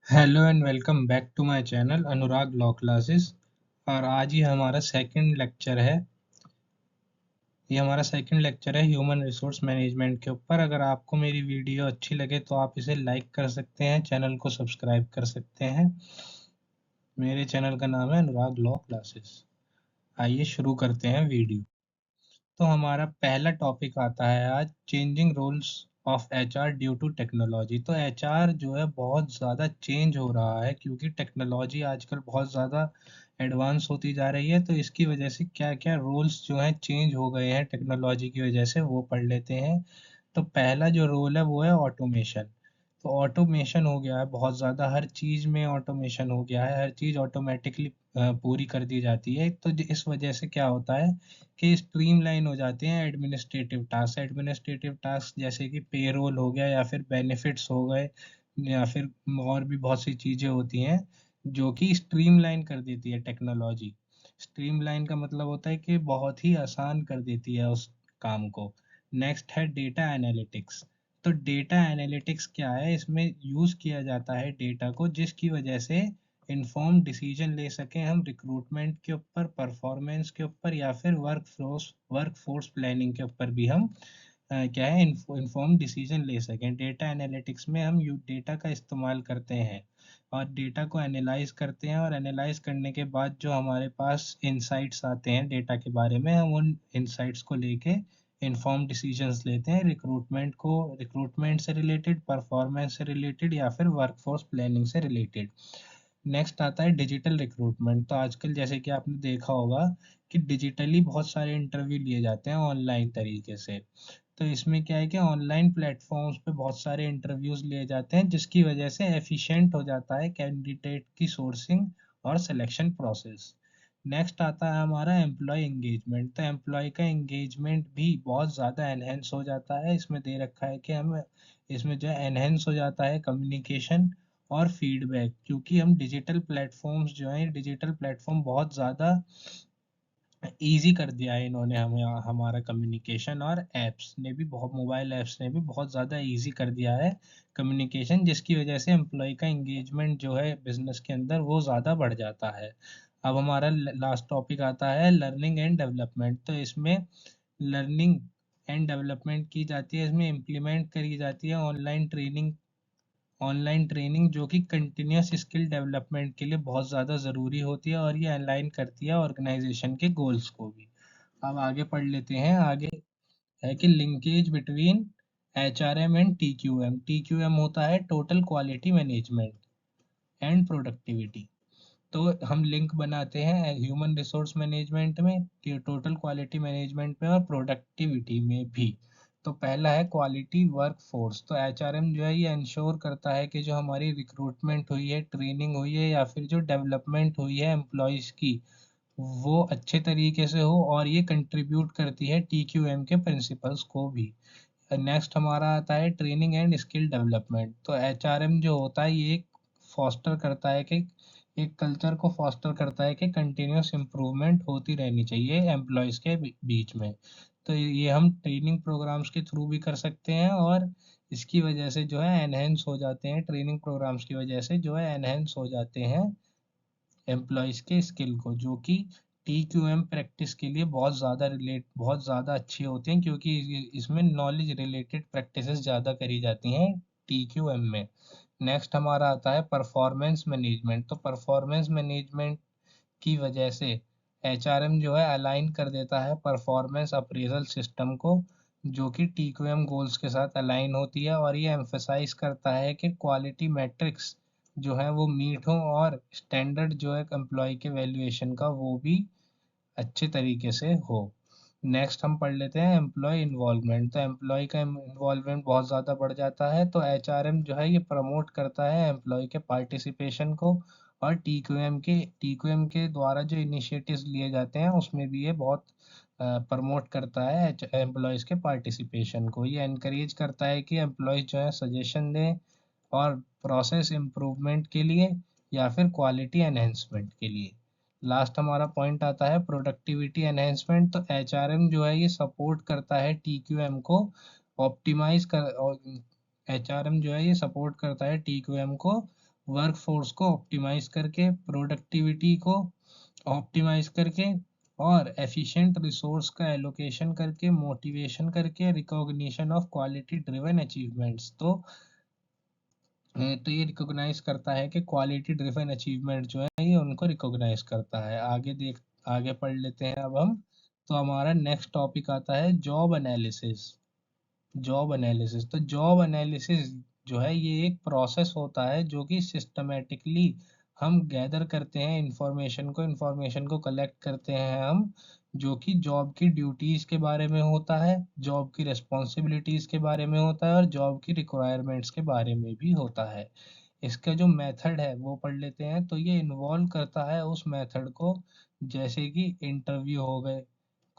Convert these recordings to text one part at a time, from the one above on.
Hello and welcome back to my channel Anurag law classes. और आज ही हमारा सेकंड लेक्चर है। ये हमारा सेकंड लेक्चर है ह्यूमन रिसोर्स मैनेजमेंट के ऊपर। अगर आपको मेरी वीडियो अच्छी लगे तो आप इसे लाइक कर सकते हैं, चैनल को सब्सक्राइब कर सकते हैं। मेरे चैनल का नाम है अनुराग लॉ क्लासेस। आइए शुरू करते हैं वीडियो। तो हमारा पहला टॉपिक आता है आज, changing roles of HR due to technology. तो एचआर जो है बहुत ज़्यादा चेंज हो रहा है क्योंकि टेक्नोलॉजी आजकल बहुत ज़्यादा एडवांस होती जा रही है। तो इसकी वजह से क्या क्या रोल्स जो हैं चेंज हो गए हैं टेक्नोलॉजी की वजह से, वो पढ़ लेते हैं। तो पहला जो रोल है वो है ऑटोमेशन। तो ऑटोमेशन हो गया है बहुत ज़्यादा, हर चीज़ में ऑटोमेशन हो गया है, हर चीज़ ऑटोमेटिकली पूरी कर दी जाती है। तो इस वजह से क्या होता है कि स्ट्रीमलाइन हो जाते हैं एडमिनिस्ट्रेटिव टास्क जैसे कि पेरोल हो गया या फिर बेनिफिट्स हो गए, या फिर और भी बहुत सी चीज़ें होती हैं जो कि स्ट्रीमलाइन कर देती है टेक्नोलॉजी। स्ट्रीमलाइन का मतलब होता है कि बहुत ही आसान कर देती है उस काम को। नेक्स्ट है डेटा एनालिटिक्स। तो डेटा एनालिटिक्स क्या है, इसमें यूज़ किया जाता है डेटा को जिसकी वजह से इन्फॉर्म डिसीजन ले सकें हम रिक्रूटमेंट के ऊपर, परफॉर्मेंस के ऊपर, या फिर वर्कफोर्स प्लानिंग के ऊपर भी हम क्या है इन्फॉर्म डिसीजन ले सकें। डेटा एनालिटिक्स में हम डेटा का इस्तेमाल करते हैं और डेटा को एनालाइज करते हैं, और एनालाइज करने के बाद जो हमारे पास इंसाइट्स आते हैं डेटा के बारे में, हम उन इंसाइट्स को लेके इन्फॉर्म डिसीजंस लेते हैं रिक्रूटमेंट से रिलेटेड, परफॉर्मेंस से रिलेटेड, या फिर वर्कफोर्स प्लानिंग से रिलेटेड। नेक्स्ट आता है डिजिटल रिक्रूटमेंट। तो आजकल जैसे कि आपने देखा होगा कि डिजिटली बहुत सारे इंटरव्यू लिए जाते हैं ऑनलाइन तरीके से। तो इसमें क्या है कि ऑनलाइन प्लेटफॉर्म्स पे बहुत सारे इंटरव्यूज लिए जाते हैं जिसकी वजह से एफिशिएंट हो जाता है कैंडिडेट की सोर्सिंग और सिलेक्शन प्रोसेस। नेक्स्ट आता है हमारा एम्प्लॉय एंगेजमेंट। तो एम्प्लॉय का एंगेजमेंट भी बहुत ज़्यादा एनहेंस हो जाता है। इसमें दे रखा है कि हम इसमें जो है एनहेंस हो जाता है कम्युनिकेशन और फीडबैक, क्योंकि हम डिजिटल प्लेटफॉर्म्स जो हैं, डिजिटल प्लेटफॉर्म बहुत ज़्यादा ईजी कर दिया है इन्होंने हमें, हमारा कम्युनिकेशन, और ऐप्स ने भी बहुत, मोबाइल ऐप्स ने भी बहुत ज़्यादा ईजी कर दिया है कम्युनिकेशन, जिसकी वजह से एम्प्लॉय का एंगेजमेंट जो है बिजनेस के अंदर वो ज़्यादा बढ़ जाता है। अब हमारा लास्ट टॉपिक आता है लर्निंग एंड डेवलपमेंट। तो इसमें लर्निंग एंड डेवलपमेंट की जाती है, इसमें इम्प्लीमेंट करी जाती है ऑनलाइन ट्रेनिंग जो कि कंटिन्यूस स्किल डेवलपमेंट के लिए बहुत ज़्यादा ज़रूरी होती है, और ये अलाइन करती है ऑर्गेनाइजेशन के गोल्स को भी। अब आगे पढ़ लेते हैं। आगे है कि linkage between HRM and TQM. TQM होता है total quality management and productivity. तो हम लिंक बनाते हैं ह्यूमन रिसोर्स मैनेजमेंट में, टोटल क्वालिटी मैनेजमेंट में और प्रोडक्टिविटी में भी। तो पहला है क्वालिटी वर्कफोर्स। तो एचआरएम जो है ये इंश्योर करता है कि जो हमारी रिक्रूटमेंट हुई है, ट्रेनिंग हुई है, या फिर जो डेवलपमेंट हुई है एम्प्लॉयज़ की, वो अच्छे तरीके से हो, और ये कंट्रीब्यूट करती है टीक्यूएम के प्रिंसिपल्स को भी। नेक्स्ट हमारा आता है ट्रेनिंग एंड स्किल डेवलपमेंट। तो एचआरएम जो होता है ये फॉस्टर करता है कि एक कल्चर को फॉस्टर करता है कि कंटिन्यूस इम्प्रूवमेंट होती रहनी चाहिए एम्प्लॉयज़ के बीच में। तो ये हम ट्रेनिंग प्रोग्राम्स के थ्रू भी कर सकते हैं, और इसकी वजह से जो है एनहेंस हो जाते हैं, ट्रेनिंग प्रोग्राम्स की वजह से जो है एनहेंस हो जाते हैं एम्प्लॉयज़ के स्किल को, जो कि टीक्यूएम प्रैक्टिस के लिए बहुत ज़्यादा अच्छी होती हैं, क्योंकि इसमें नॉलेज रिलेटेड प्रैक्टिसेस ज़्यादा करी जाती हैं टीक्यूएम में। नेक्स्ट हमारा आता है परफॉर्मेंस मैनेजमेंट। तो परफॉर्मेंस मैनेजमेंट की वजह से एचआरएम जो है अलाइन कर देता है परफॉर्मेंस अप्रेजल सिस्टम को, जो कि टीक्यूएम गोल्स के साथ अलाइन होती है, और ये एम्फेसाइज करता है कि क्वालिटी मैट्रिक्स जो है वो मीट हो, और स्टैंडर्ड जो है एम्प्लॉय के वैल्यूएशन का वो भी अच्छे तरीके से हो। नेक्स्ट हम पढ़ लेते हैं एम्प्लॉय इन्वॉल्वमेंट। तो एम्प्लॉय का इन्वॉल्वमेंट बहुत ज़्यादा बढ़ जाता है, तो एचआरएम जो है ये प्रमोट करता है एम्प्लॉय के पार्टिसिपेशन को, और टीक्यूएम के द्वारा जो इनिशिएटिव्स लिए जाते हैं उसमें भी ये बहुत प्रमोट करता है एम्प्लॉयज़ के पार्टिसिपेशन को। ये एनकरेज करता है कि एम्प्लॉयज़ जो है सजेशन दें, और प्रोसेस इम्प्रूवमेंट के लिए या फिर क्वालिटी एनहेंसमेंट के लिए। लास्ट हमारा पॉइंट आता है प्रोडक्टिविटी एनहेंसमेंट। तो एचआरएम जो है ये सपोर्ट करता है टीक्यूएम को ऑप्टिमाइज कर, और एचआरएम जो है ये सपोर्ट करता है टीक्यूएम को वर्क फोर्स को ऑप्टिमाइज करके, प्रोडक्टिविटी को ऑप्टिमाइज करके, और एफिशिएंट रिसोर्स का एलोकेशन करके, मोटिवेशन करके, recognition of quality driven achievements. तो ये रिकॉग्नाइज करता है कि क्वालिटी ड्रिवन अचीवमेंट जो है ये उनको रिकॉग्नाइज करता है। आगे पढ़ लेते हैं अब हम। तो हमारा नेक्स्ट टॉपिक आता है जॉब एनालिसिस। तो जॉब एनालिसिस जो है ये एक प्रोसेस होता है जो कि सिस्टमेटिकली हम गैदर करते हैं इंफॉर्मेशन को कलेक्ट करते हैं हम, जो कि जॉब की ड्यूटीज के बारे में होता है, जॉब की रिस्पॉन्सिबिलिटीज के बारे में होता है, और जॉब की रिक्वायरमेंट्स के बारे में भी होता है। इसका जो मेथड है वो पढ़ लेते हैं। तो ये इन्वॉल्व करता है उस मेथड को, जैसे कि इंटरव्यू हो गए,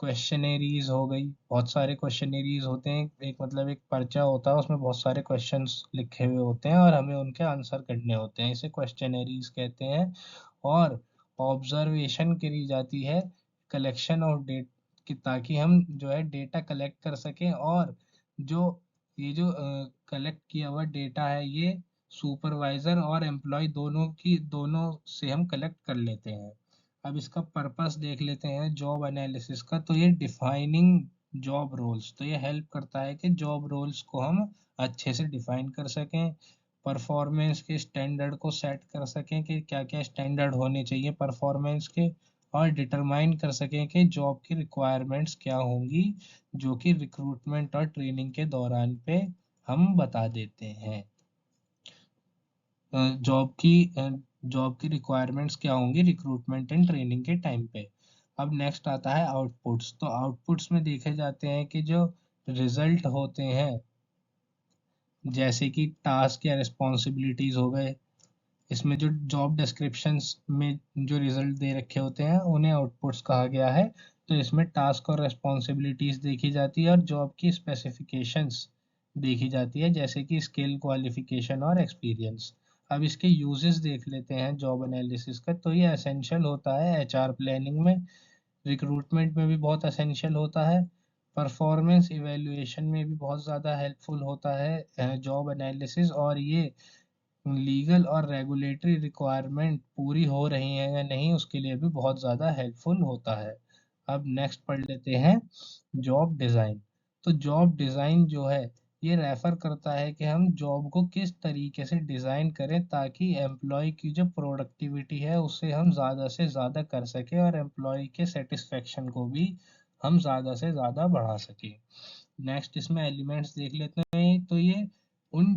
क्वेश्चनरीज हो गई, बहुत सारे क्वेश्चनरीज होते हैं, एक मतलब एक पर्चा होता है उसमें बहुत सारे क्वेश्चंस लिखे हुए होते हैं और हमें उनके आंसर करने होते हैं, इसे क्वेश्चनरीज कहते हैं। और ऑब्जर्वेशन करी जाती है, कलेक्शन ऑफ डेट कि ताकि हम जो है डेटा कलेक्ट कर सकें, और जो जो कलेक्ट किया हुआ डेटा है ये सुपरवाइजर और एम्प्लॉय दोनों से हम कलेक्ट कर लेते हैं। अब इसका पर्पस देख लेते हैं जॉब एनालिसिस का। तो ये डिफाइनिंग जॉब रोल्स, तो ये हेल्प करता है कि जॉब रोल्स को हम अच्छे से डिफाइन कर सकें, परफॉर्मेंस के स्टैंडर्ड को सेट कर सकें कि क्या क्या स्टैंडर्ड होने चाहिए परफॉर्मेंस के, और डिटरमाइन कर सकें कि जॉब की रिक्वायरमेंट्स क्या होंगी, जो कि रिक्रूटमेंट और ट्रेनिंग के दौरान पे हम बता देते हैं। जॉब की जॉब की रिक्वायरमेंट्स क्या होंगी रिक्रूटमेंट एंड ट्रेनिंग के टाइम पे। अब नेक्स्ट आता है आउटपुट्स। तो आउटपुट्स में देखे जाते हैं कि जो रिजल्ट होते हैं, जैसे कि टास्क या रिस्पॉन्सिबिलिटीज हो गए, इसमें जो जॉब डिस्क्रिप्शंस में जो रिजल्ट दे रखे होते हैं उन्हें आउटपुट्स कहा गया है। तो इसमें टास्क और रिस्पॉन्सिबिलिटीज देखी जाती है और जॉब की स्पेसिफिकेशंस देखी जाती है, जैसे कि स्किल, क्वालिफिकेशन और एक्सपीरियंस। अब इसके यूजेस देख लेते हैं जॉब एनालिसिस का। तो ये एसेंशियल होता है एचआर प्लानिंग में, रिक्रूटमेंट में भी बहुत एसेंशियल होता है, परफॉर्मेंस इवेल्युएशन में भी बहुत ज़्यादा हेल्पफुल होता है जॉब एनालिसिस, और ये लीगल और रेगुलेटरी रिक्वायरमेंट पूरी हो रही हैं या नहीं उसके लिए भी बहुत ज़्यादा हेल्पफुल होता है। अब नेक्स्ट पढ़ लेते हैं जॉब डिज़ाइन। तो जॉब डिज़ाइन जो है ये रेफर करता है कि हम जॉब को किस तरीके से डिज़ाइन करें ताकि एम्प्लॉय की जो प्रोडक्टिविटी है उसे हम ज़्यादा से ज़्यादा कर सकें, और एम्प्लॉय के सेटिस्फेक्शन को भी हम ज़्यादा से ज़्यादा बढ़ा सकें। नेक्स्ट इसमें एलिमेंट्स देख लेते हैं। तो ये उन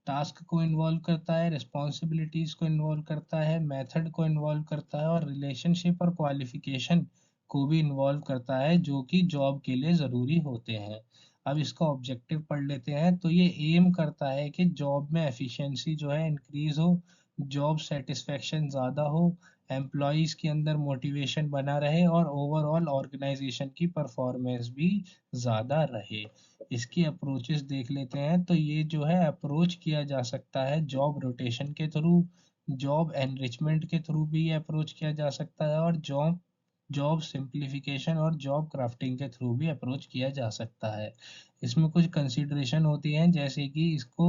टास्क को इन्वॉल्व करता है, रिस्पॉन्सिबिलिटीज को इन्वॉल्व करता है, मेथड को इन्वॉल्व करता है, और रिलेशनशिप और क्वालिफिकेशन को भी इन्वॉल्व करता है जो कि जॉब के लिए ज़रूरी होते हैं। अब इसका ऑब्जेक्टिव पढ़ लेते हैं। तो ये एम करता है कि जॉब में एफिशिएंसी जो है इंक्रीज हो, जॉब सेटिस्फेक्शन ज़्यादा हो, एम्प्लॉयज़ के अंदर मोटिवेशन बना रहे, और ओवरऑल ऑर्गेनाइजेशन की परफॉर्मेंस भी ज़्यादा रहे। इसकी अप्रोचेस देख लेते हैं। तो ये जो है अप्रोच किया जा सकता है जॉब रोटेशन के थ्रू, जॉब एनरिचमेंट के थ्रू भी ये अप्रोच किया जा सकता है, और जॉब जॉब सिंप्लीफिकेशन और जॉब क्राफ्टिंग के थ्रू भी अप्रोच किया जा सकता है। इसमें कुछ कंसिडरेशन होती हैं, जैसे कि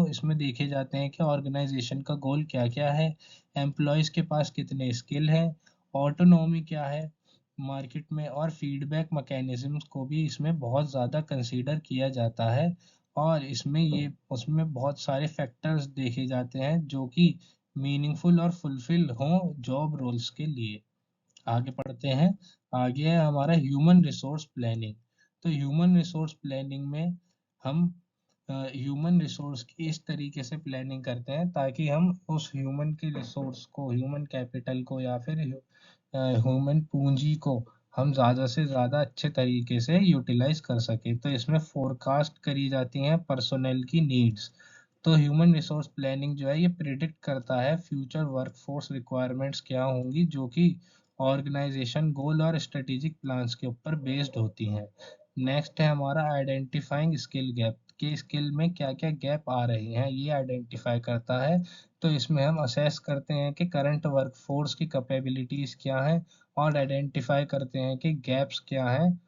इसमें देखे जाते हैं कि ऑर्गेनाइजेशन का गोल क्या क्या है, एम्प्लॉयज़ के पास कितने स्किल हैं, ऑटोनॉमी क्या है मार्केट में, और फीडबैक मैकेनिज्म्स को भी इसमें बहुत ज़्यादा कंसीडर किया जाता है। और उसमें बहुत सारे फैक्टर्स देखे जाते हैं जो कि मीनिंगफुल और फुलफिल हों जॉब रोल्स के लिए। आगे पढ़ते हैं। आगे है हमारा ह्यूमन रिसोर्स प्लानिंग। तो ह्यूमन रिसोर्स प्लानिंग में हम ह्यूमन रिसोर्स की इस तरीके से प्लानिंग करते हैं ताकि हम उस ह्यूमन के रिसोर्स को, ह्यूमन कैपिटल को, या फिर ह्यूमन पूंजी को हम ज़्यादा से ज़्यादा अच्छे तरीके से यूटिलाइज कर सकें। तो इसमें फोरकास्ट करी जाती हैं पर्सोनल की नीड्स। तो ह्यूमन रिसोर्स प्लानिंग जो है ये प्रिडिक्ट करता है फ्यूचर वर्कफोर्स रिक्वायरमेंट्स क्या होंगी, जो कि ऑर्गेनाइजेशन गोल और स्ट्रेटेजिक प्लान्स के ऊपर बेस्ड होती हैं। नेक्स्ट है हमारा आइडेंटिफाइंग स्किल गैप, कि स्किल में क्या क्या गैप आ रहे हैं ये आइडेंटिफाई करता है। तो इसमें हम असेस करते हैं कि करंट वर्कफोर्स की कैपेबिलिटीज़ क्या हैं, और आइडेंटिफाई करते हैं कि गैप्स क्या हैं,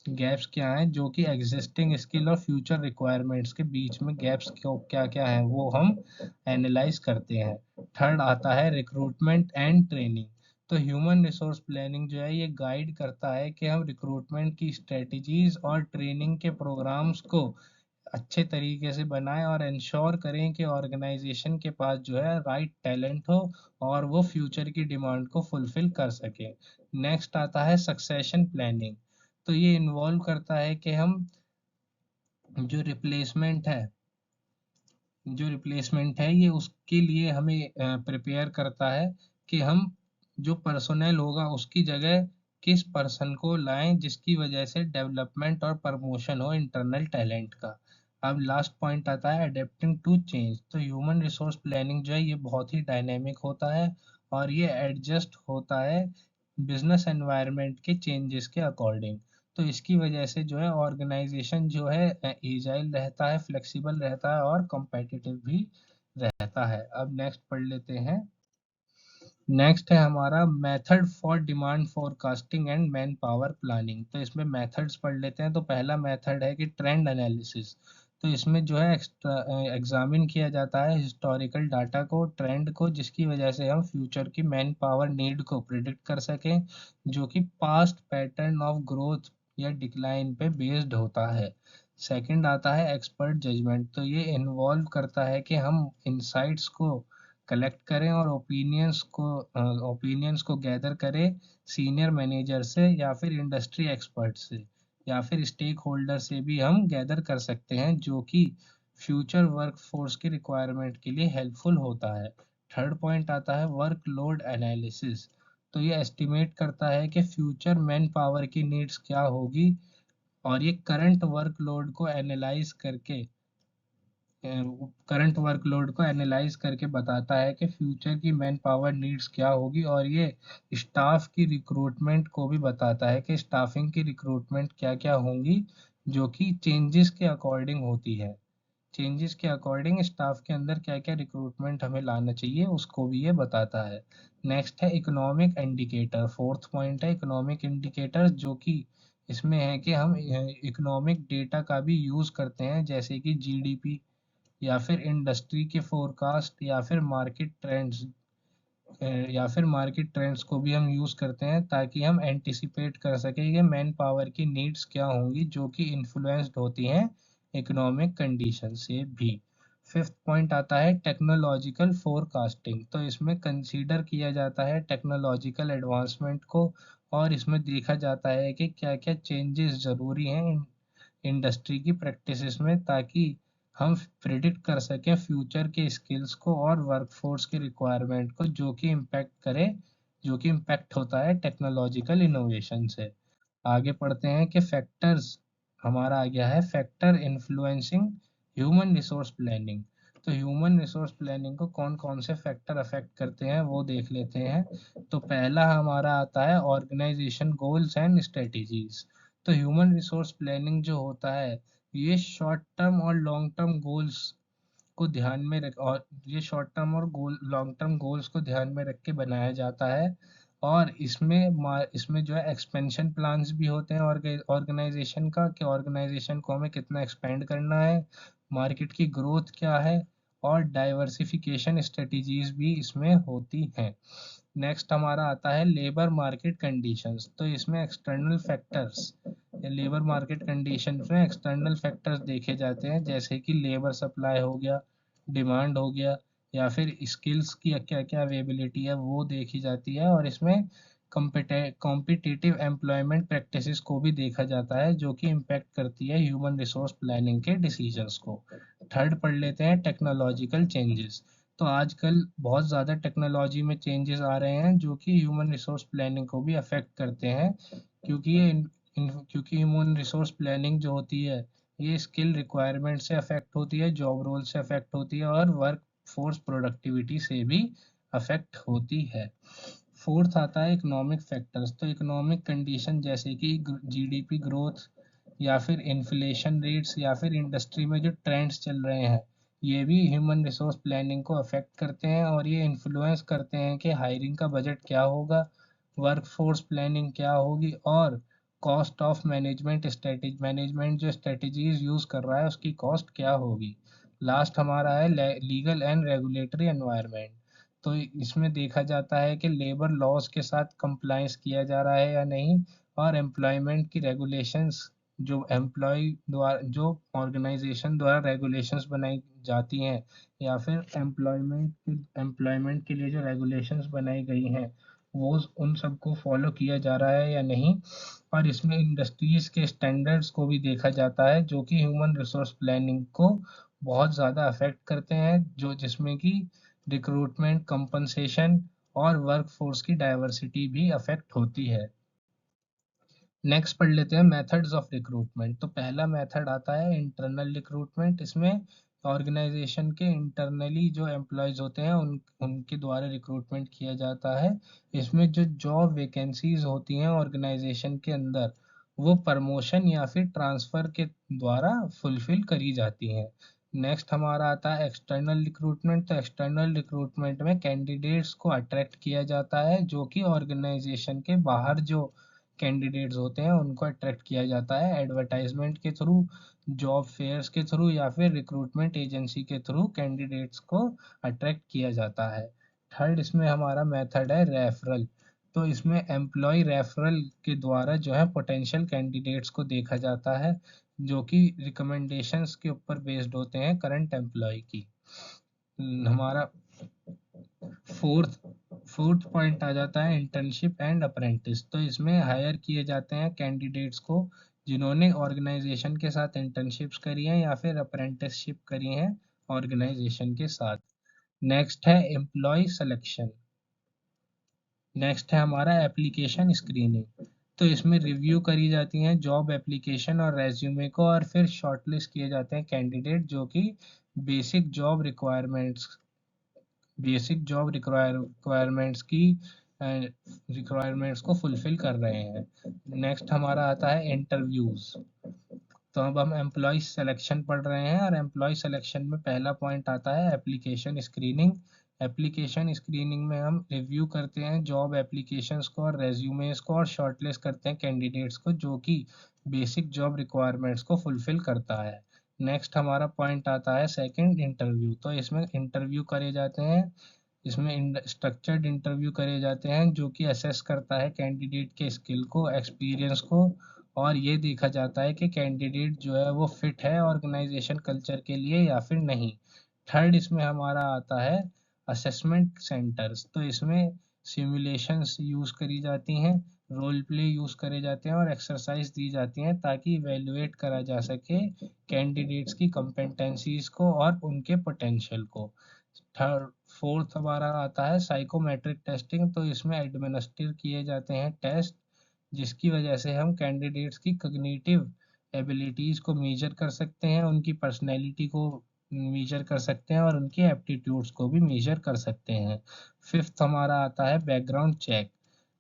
गैप्स क्या हैं, जो कि एग्जिस्टिंग स्किल और फ्यूचर रिक्वायरमेंट्स के बीच में गैप्स क्या क्या हैं वो हम एनालाइज करते हैं। थर्ड आता है रिक्रूटमेंट एंड ट्रेनिंग। तो ह्यूमन रिसोर्स प्लानिंग जो है ये गाइड करता है कि हम रिक्रूटमेंट की स्ट्रेटजीज और ट्रेनिंग के प्रोग्राम्स को अच्छे तरीके से बनाएं और इंश्योर करें कि ऑर्गेनाइजेशन के पास जो है राइट टैलेंट हो और वो फ्यूचर की डिमांड को फुलफिल कर सके। नेक्स्ट आता है सक्सेशन प्लानिंग। तो ये इन्वॉल्व करता है कि हम जो रिप्लेसमेंट है ये उसके लिए हमें प्रिपेयर करता है कि हम जो पर्सोनेल होगा उसकी जगह किस पर्सन को लाएं जिसकी वजह से डेवलपमेंट और प्रमोशन हो इंटरनल टैलेंट का। अब लास्ट पॉइंट आता है अडेप्टिंग टू चेंज। तो ह्यूमन रिसोर्स प्लानिंग जो है ये बहुत ही डायनेमिक होता है और ये एडजस्ट होता है बिजनेस एनवायरनमेंट के चेंजेस के अकॉर्डिंग। तो इसकी वजह से जो है ऑर्गेनाइजेशन जो है एजाइल रहता है, फ्लेक्सिबल रहता है और कॉम्पिटिटिव भी रहता है। अब नेक्स्ट पढ़ लेते हैं। नेक्स्ट है हमारा method for demand forecasting and man power planning. तो इसमें मेथड्स पढ़ लेते हैं। तो पहला मेथड है कि ट्रेंड एनालिसिस। तो इसमें जो है एग्जामिन किया जाता है हिस्टोरिकल डाटा को, ट्रेंड को, जिसकी वजह से हम फ्यूचर की मैन पावर नीड को प्रिडिक्ट कर सकें, जो कि पास्ट पैटर्न ऑफ ग्रोथ या डिक्लाइन पे बेस्ड होता है। सेकंड आता है एक्सपर्ट जजमेंट। तो ये इन्वॉल्व करता है कि हम इंसाइट्स को कलेक्ट करें और ओपिनियंस को गैदर करें सीनियर मैनेजर से या फिर इंडस्ट्री एक्सपर्ट से या फिर स्टेक होल्डर से भी हम गैदर कर सकते हैं, जो कि फ्यूचर वर्क फोर्स की रिक्वायरमेंट के लिए हेल्पफुल होता है। थर्ड पॉइंट आता है वर्क लोड एनालिसिस। तो ये एस्टिमेट करता है कि फ्यूचर मैन पावर की नीड्स क्या होगी और ये करंट वर्कलोड को एनालाइज करके बताता है कि फ्यूचर की मैन पावर नीड्स क्या होगी और ये स्टाफ की रिक्रूटमेंट को भी बताता है कि स्टाफिंग की रिक्रूटमेंट क्या क्या होंगी, जो कि चेंजेस के अकॉर्डिंग होती है। चेंजेस के अकॉर्डिंग स्टाफ के अंदर क्या क्या रिक्रूटमेंट हमें लाना चाहिए उसको भी ये बताता है। नेक्स्ट है इकोनॉमिक इंडिकेटर। फोर्थ पॉइंट है इकोनॉमिक इंडिकेटर, जो कि इसमें है कि हम इकोनॉमिक डेटा का भी यूज़ करते हैं, जैसे कि जीडीपी या फिर इंडस्ट्री के फोरकास्ट या फिर मार्केट ट्रेंड्स को भी हम यूज़ करते हैं ताकि हम एंटिसिपेट कर सकें कि मैन पावर की नीड्स क्या होंगी, जो कि इन्फ्लुएंस्ड होती हैं इकोनॉमिक कंडीशन से भी। फिफ्थ पॉइंट आता है टेक्नोलॉजिकल फोरकास्टिंग। तो इसमें कंसीडर किया जाता है टेक्नोलॉजिकल एडवांसमेंट को और इसमें देखा जाता है कि क्या क्या चेंजेस ज़रूरी हैं इंडस्ट्री की प्रैक्टिसेस में, ताकि हम प्रिडिक्ट कर सकें फ्यूचर के स्किल्स को और वर्कफोर्स के रिक्वायरमेंट को, जो कि इम्पैक्ट होता है टेक्नोलॉजिकल इनोवेशन से। आगे पढ़ते हैं कि फैक्टर्स हमारा आ गया है factor influencing human resource planning. तो ह्यूमन रिसोर्स प्लानिंग को कौन कौन से फैक्टर अफेक्ट करते हैं वो देख लेते हैं। तो पहला हमारा आता है ऑर्गेनाइजेशन गोल्स एंड स्ट्रेटजीज। तो ह्यूमन रिसोर्स प्लानिंग जो होता है ये शॉर्ट टर्म और लॉन्ग टर्म गोल्स को ध्यान में रख और ये शॉर्ट टर्म और लॉन्ग टर्म गोल्स को ध्यान में रख के बनाया जाता है। और इसमें जो है एक्सपेंशन प्लान्स भी होते हैं ऑर्गेनाइजेशन का, कि ऑर्गेनाइजेशन को हमें कितना एक्सपेंड करना है, मार्केट की ग्रोथ क्या है, और डाइवर्सिफिकेशन स्ट्रेटजीज भी इसमें होती हैं। नेक्स्ट हमारा आता है लेबर मार्केट कंडीशंस। तो इसमें लेबर मार्केट कंडीशंस में एक्सटर्नल फैक्टर्स देखे जाते हैं, जैसे कि लेबर सप्लाई हो गया, डिमांड हो गया, या फिर स्किल्स की क्या क्या अवेलेबिलिटी है वो देखी जाती है। और इसमें कॉम्पिटिटिव एम्प्लॉयमेंट प्रैक्टिसेस को भी देखा जाता है, जो कि इम्पैक्ट करती है ह्यूमन रिसोर्स प्लानिंग के डिसीजंस को। थर्ड पढ़ लेते हैं टेक्नोलॉजिकल चेंजेस। तो आजकल बहुत ज़्यादा टेक्नोलॉजी में चेंजेस आ रहे हैं जो कि ह्यूमन रिसोर्स प्लानिंग को भी अफेक्ट करते हैं, क्योंकि क्योंकि ह्यूमन रिसोर्स प्लानिंग जो होती है ये स्किल रिक्वायरमेंट से अफेक्ट होती है, जॉब रोल से अफेक्ट होती है और वर्क फोर्स प्रोडक्टिविटी से भी अफेक्ट होती है। फोर्थ आता है इकोनॉमिक फैक्टर्स। तो इकोनॉमिक कंडीशन जैसे कि जीडीपी ग्रोथ या फिर इन्फ्लेशन रेट्स या फिर इंडस्ट्री में जो ट्रेंड्स चल रहे हैं ये भी ह्यूमन रिसोर्स प्लानिंग को अफेक्ट करते हैं और ये इन्फ्लुएंस करते हैं कि हायरिंग का बजट क्या होगा, वर्क फोर्स प्लानिंग क्या होगी और cost of management strategy, management जो स्ट्रेटेजीज यूज कर रहा है उसकी कॉस्ट क्या होगी। लास्ट हमारा है लीगल एंड रेगुलेटरी एनवायरनमेंट। तो इसमें देखा जाता है कि लेबर लॉज के साथ कंप्लायंस किया जा रहा है या नहीं, और एम्प्लॉयमेंट की रेगुलेशंस, जो एम्प्लॉय द्वारा, जो ऑर्गेनाइजेशन द्वारा रेगुलेशंस बनाई जाती हैं, या फिर एम्प्लॉयमेंट के लिए जो रेगुलेशंस बनाई गई हैं वो उन सबको फॉलो किया जा रहा है या नहीं। और इसमें इंडस्ट्रीज के स्टैंडर्ड्स को भी देखा जाता है जो कि ह्यूमन रिसोर्स प्लानिंग को बहुत ज़्यादा अफेक्ट करते हैं, जो जिसमें कि रिक्रूटमेंट, कंपनसेशन और वर्कफोर्स की डाइवर्सिटी भी अफेक्ट होती है। नेक्स्ट पढ़ लेते हैं मेथड्स ऑफ रिक्रूटमेंट। तो पहला मेथड आता है इंटरनल रिक्रूटमेंट। इसमें ऑर्गेनाइजेशन के इंटरनली जो एम्प्लॉयज होते हैं उनके द्वारा रिक्रूटमेंट किया जाता है। इसमें जो जॉब वैकेंसीज होती हैं ऑर्गेनाइजेशन के अंदर, वो प्रमोशन या फिर ट्रांसफ़र के द्वारा फुलफिल करी जाती हैं। नेक्स्ट हमारा आता है एक्सटर्नल रिक्रूटमेंट। तो एक्सटर्नल रिक्रूटमेंट में कैंडिडेट्स को अट्रैक्ट किया जाता है, जो कि ऑर्गेनाइजेशन के बाहर जो कैंडिडेट्स होते हैं उनको अट्रैक्ट किया जाता है एडवर्टाइजमेंट के थ्रू, जॉब फेयर्स के थ्रू, या फिर रिक्रूटमेंट एजेंसी के थ्रू कैंडिडेट्स को अट्रैक्ट किया जाता है। थर्ड इसमें हमारा मेथड है रेफरल। तो इसमें एम्प्लॉय रेफरल के द्वारा जो है पोटेंशियल कैंडिडेट्स को देखा जाता है, जो कि रिकमेंडेशंस के ऊपर बेस्ड होते हैं करंट एम्प्लॉय की। हमारा फोर्थ फोर्थ पॉइंट आ जाता है इंटर्नशिप एंड अप्रेंटिस। तो इसमें हायर किए जाते हैं कैंडिडेट्स को जिन्होंने ऑर्गेनाइजेशन के साथ इंटर्नशिप्स करी हैं या फिर अप्रेंटिसशिप करी हैं ऑर्गेनाइजेशन के साथ। नेक्स्ट है एम्प्लॉय सिलेक्शन। नेक्स्ट है हमारा एप्लीकेशन स्क्रीनिंग। तो इसमें रिव्यू करी जाती हैं जॉब एप्लीकेशन और रेज्यूमे को, और फिर शॉर्टलिस्ट किए जाते हैं कैंडिडेट जो कि basic job requirements basic job requirements की रिक्वायरमेंट्स को फुलफिल कर रहे हैं। नेक्स्ट हमारा आता है इंटरव्यूज। तो अब हम एम्प्लॉय सिलेक्शन पढ़ रहे हैं, और एम्प्लॉय सिलेक्शन में पहला पॉइंट आता है एप्लीकेशन स्क्रीनिंग। एप्लीकेशन स्क्रीनिंग में हम रिव्यू करते हैं जॉब एप्लीकेशंस को और रेज्यूमेस को, और शॉर्टलिस्ट करते हैं कैंडिडेट्स को जो कि बेसिक जॉब रिक्वायरमेंट्स को फुलफिल करता है। नेक्स्ट हमारा पॉइंट आता है सेकंड इंटरव्यू। तो इसमें इंटरव्यू करे जाते हैं, इसमें स्ट्रक्चर्ड इंटरव्यू करे जाते हैं जो कि असेस करता है कैंडिडेट के स्किल को, एक्सपीरियंस को, और ये देखा जाता है कि कैंडिडेट जो है वो फिट है ऑर्गेनाइजेशन कल्चर के लिए या फिर नहीं। थर्ड इसमें हमारा आता है असेसमेंट सेंटर्स। तो इसमें सिमुलेशंस यूज़ करी जाती हैं, रोल प्ले यूज़ करे जाते हैं और एक्सरसाइज दी जाती हैं ताकि इवेलुएट करा जा सके कैंडिडेट्स की कंपेटेंसीज को और उनके पोटेंशियल को। थर्ड फोर्थ हमारा आता है साइकोमेट्रिक टेस्टिंग। तो इसमें एडमिनिस्टर किए जाते हैं टेस्ट जिसकी वजह से हम कैंडिडेट्स की कॉग्निटिव एबिलिटीज़ को मेजर कर सकते हैं, उनकी पर्सनैलिटी को मेजर कर सकते हैं और उनकी एप्टीट्यूड्स को भी मेजर कर सकते हैं। फिफ्थ हमारा आता है बैकग्राउंड चेक।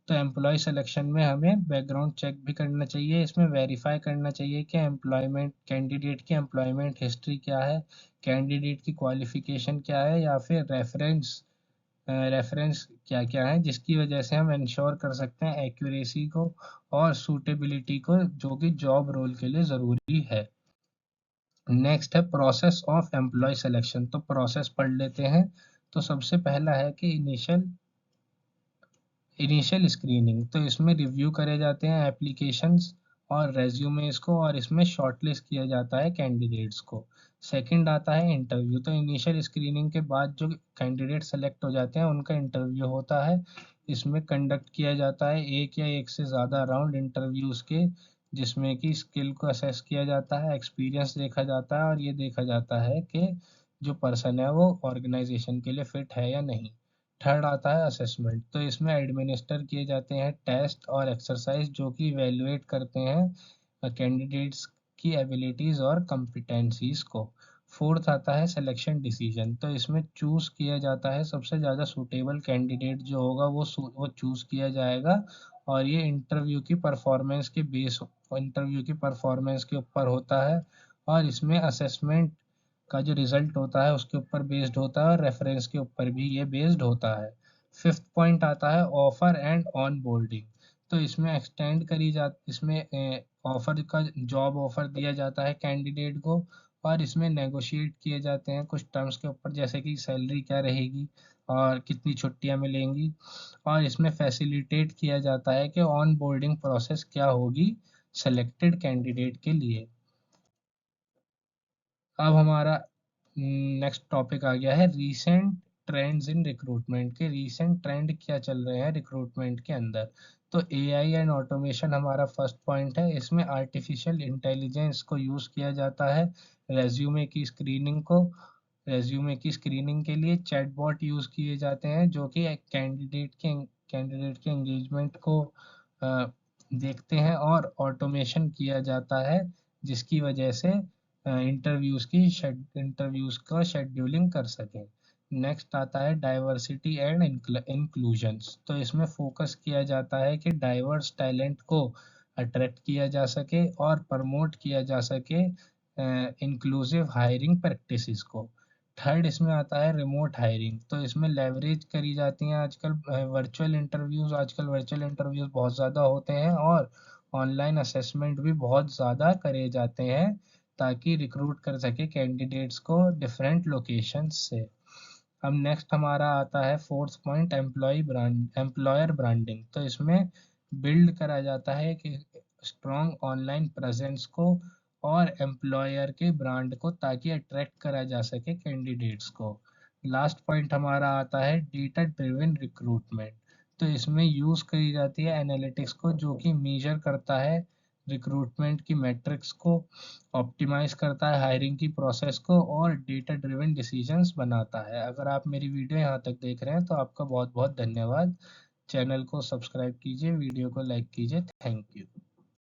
तो एम्प्लॉय सिलेक्शन में हमें बैकग्राउंड चेक भी करना चाहिए। इसमें वेरीफाई करना चाहिए कि एम्प्लॉयमेंट कैंडिडेट की एम्प्लॉयमेंट हिस्ट्री क्या है, कैंडिडेट की क्वालिफिकेशन क्या है, या फिर रेफरेंस क्या क्या है, जिसकी वजह से हम इंश्योर कर सकते हैं एक्यूरेसी को और सूटेबिलिटी को जो कि जॉब रोल के लिए ज़रूरी है। नेक्स्ट है प्रोसेस ऑफ एम्प्लॉय सिलेक्शन। तो प्रोसेस पढ़ लेते हैं। तो सबसे पहला है कि इनिशियल स्क्रीनिंग। तो इसमें रिव्यू करे जाते हैं एप्लीकेशंस और रेज्यूमेस को, और इसमें शॉर्टलिस्ट किया जाता है कैंडिडेट्स को। सेकंड आता है इंटरव्यू। तो इनिशियल स्क्रीनिंग के बाद जो कैंडिडेट सेलेक्ट हो जाते हैं उनका इंटरव्यू होता है। इसमें कंडक्ट किया जाता है एक या एक से ज़्यादा राउंड इंटरव्यूज़ के, जिसमें कि स्किल को असेस किया जाता है, एक्सपीरियंस देखा जाता है, और ये देखा जाता है कि जो पर्सन है वो ऑर्गेनाइजेशन के लिए फिट है या नहीं। थर्ड आता है असेसमेंट। तो इसमें एडमिनिस्टर किए जाते हैं टेस्ट और एक्सरसाइज जो कि इवेलुएट करते हैं कैंडिडेट्स की एबिलिटीज़ और कॉम्पिटेंसीज को। फोर्थ आता है सिलेक्शन डिसीजन। तो इसमें चूज़ किया जाता है सबसे ज़्यादा सूटेबल कैंडिडेट जो होगा वो चूज़ किया जाएगा, और ये इंटरव्यू की परफॉर्मेंस के ऊपर होता है, और इसमें असेसमेंट का जो रिजल्ट होता है उसके ऊपर बेस्ड होता है, और रेफरेंस के ऊपर भी ये बेस्ड होता है। फिफ्थ पॉइंट आता है ऑफर एंड ऑन बोर्डिंग। तो इसमें एक्सटेंड करी जा इसमें ऑफर का जॉब ऑफर दिया जाता है कैंडिडेट को, और इसमें नेगोशिएट किए जाते हैं कुछ टर्म्स के ऊपर, जैसे कि सैलरी क्या रहेगी और कितनी छुट्टियां मिलेंगी, और इसमें फैसिलिटेट किया जाता है कि ऑन बोर्डिंग प्रोसेस क्या होगी सेलेक्टेड कैंडिडेट के लिए। अब हमारा नेक्स्ट टॉपिक आ गया है रीसेंट ट्रेंड्स इन रिक्रूटमेंट के। रीसेंट ट्रेंड क्या चल रहे हैं रिक्रूटमेंट के अंदर। तो एआई एंड ऑटोमेशन हमारा फर्स्ट पॉइंट है। इसमें आर्टिफिशियल इंटेलिजेंस को यूज़ किया जाता है रेज्यूमे की स्क्रीनिंग को रेज्यूमे की स्क्रीनिंग के लिए चैटबॉट यूज़ किए जाते हैं, जो कि कैंडिडेट के एंगेजमेंट को देखते हैं और ऑटोमेशन किया जाता है, जिसकी वजह से इंटरव्यूज़ का शेड्यूलिंग कर सकें। नेक्स्ट आता है डाइवर्सिटी एंड इंक्लूजन्स। तो इसमें फोकस किया जाता है कि डाइवर्स टैलेंट को अट्रैक्ट किया जा सके और प्रमोट किया जा सके इंक्लूसिव हायरिंग प्रैक्टिसेस को। थर्ड इसमें आता है रिमोट हायरिंग। तो इसमें लेवरेज करी जाती हैं आजकल वर्चुअल इंटरव्यूज़ बहुत ज़्यादा होते हैं, और ऑनलाइन असेसमेंट भी बहुत ज़्यादा करे जाते हैं, ताकि रिक्रूट कर सके कैंडिडेट्स को डिफरेंट लोकेशंस से। अब नेक्स्ट हमारा आता है फोर्थ पॉइंट एम्प्लॉयर ब्रांडिंग। तो इसमें बिल्ड करा जाता है कि स्ट्रॉन्ग ऑनलाइन प्रेजेंस को और एम्प्लॉयर के ब्रांड को, ताकि अट्रैक्ट करा जा सके कैंडिडेट्स को। लास्ट पॉइंट हमारा आता है डेटा ड्रिवन रिक्रूटमेंट। तो इसमें यूज़ करी जाती है एनालिटिक्स को, जो कि मेजर करता है रिक्रूटमेंट की मैट्रिक्स को, ऑप्टिमाइज करता है हायरिंग की प्रोसेस को, और डेटा ड्रिवन डिसीजंस बनाता है। अगर आप मेरी वीडियो यहाँ तक देख रहे हैं तो आपका बहुत बहुत धन्यवाद। चैनल को सब्सक्राइब कीजिए, वीडियो को लाइक कीजिए। Thank you.